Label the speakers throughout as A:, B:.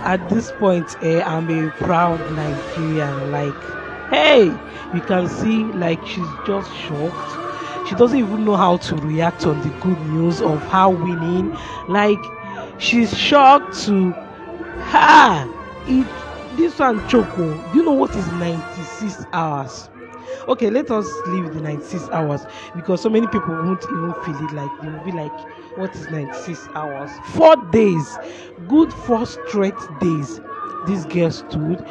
A: At this point, I'm a proud Nigerian. Like, hey, you can see, like, she's just shocked. She doesn't even know how to react on the good news of her winning. Like, she's shocked to her. This one, Choco. Do you know what is 96 hours? Okay, let us leave the 96 hours because so many people won't even feel it. Like, they will be like, what is 96 hours? 4 days, good 4 straight days. This girl stood.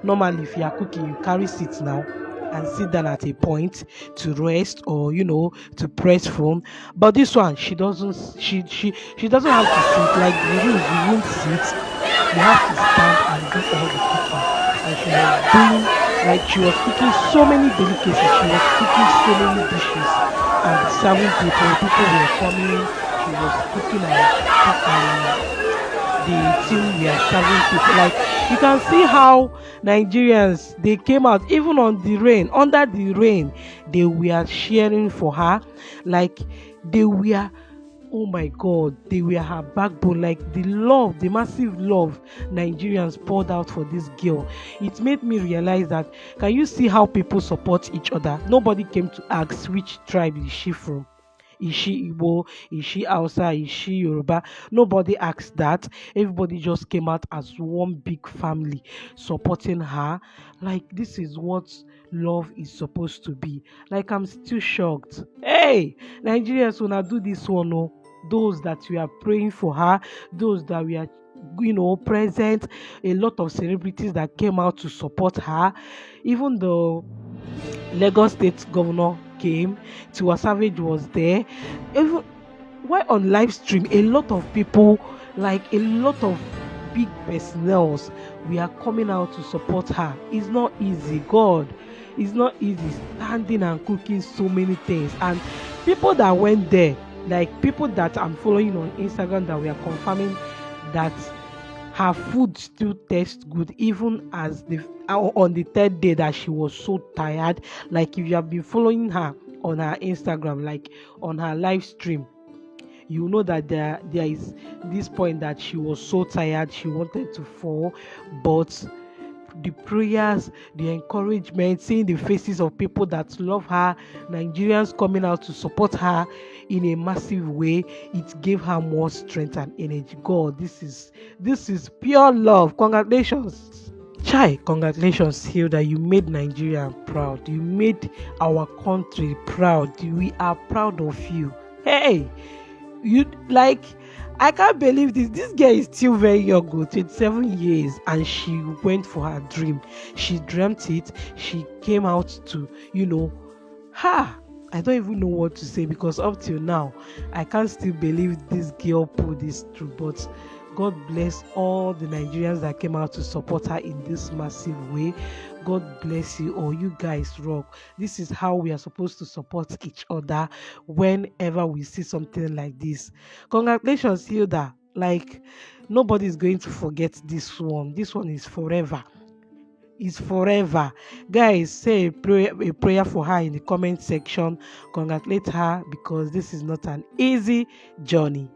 A: Normally if you are cooking, you carry seats now and sit down at a point to rest or to press phone. But this one, she doesn't have to sit. Like the rules, you won't sit. You have to stand and do all the cooking. And she was cooking so many delicacies. She was cooking so many dishes and serving people. People were coming. She was cooking and the team were serving people. Like, you can see how Nigerians, they came out even under the rain, they were cheering for her. Like, they were, oh my God, they were her backbone. Like, the massive love Nigerians poured out for this girl. It made me realize that, can you see how people support each other? Nobody came to ask which tribe is she from. Is she Igbo? Is she Hausa? Is she Yoruba? Nobody asked that. Everybody just came out as one big family supporting her. Like, this is what love is supposed to be. Like, I'm still shocked. Hey, Nigerians, when I do this one, oh, those that we are praying for her, those that we are, present, a lot of celebrities that came out to support her, even the Lagos State governor came, Tiwa Savage was there. Even while on live stream, a lot of people, like a lot of big personnels, we are coming out to support her. It's not easy, God. It's not easy standing and cooking so many things. And people that went there, like people that I'm following on Instagram, that we are confirming that her food still tastes good, even as the on the third day that she was so tired. Like, if you have been following her on her Instagram, like on her live stream, you know that there is this point that she was so tired, she wanted to fall. But the prayers, the encouragement, seeing the faces of people that love her, Nigerians coming out to support her in a massive way, it gave her more strength and energy. God, this is pure love. Congratulations. Chai, congratulations, Hilda. You made Nigeria proud. You made our country proud. We are proud of you. Hey, you, like, I can't believe this girl is still very young, 27 years, and she went for her dream. She dreamt it. She came out to, ha, I don't even know what to say, because up till now I can't still believe this girl pulled this through. But God bless all the Nigerians that came out to support her in this massive way. God bless you all. You guys rock. This is how we are supposed to support each other whenever we see something like this. Congratulations, Hilda. Like, nobody is going to forget this one. This one is forever. Is forever. Guys, say a prayer for her in the comment section. Congratulate her, because this is not an easy journey.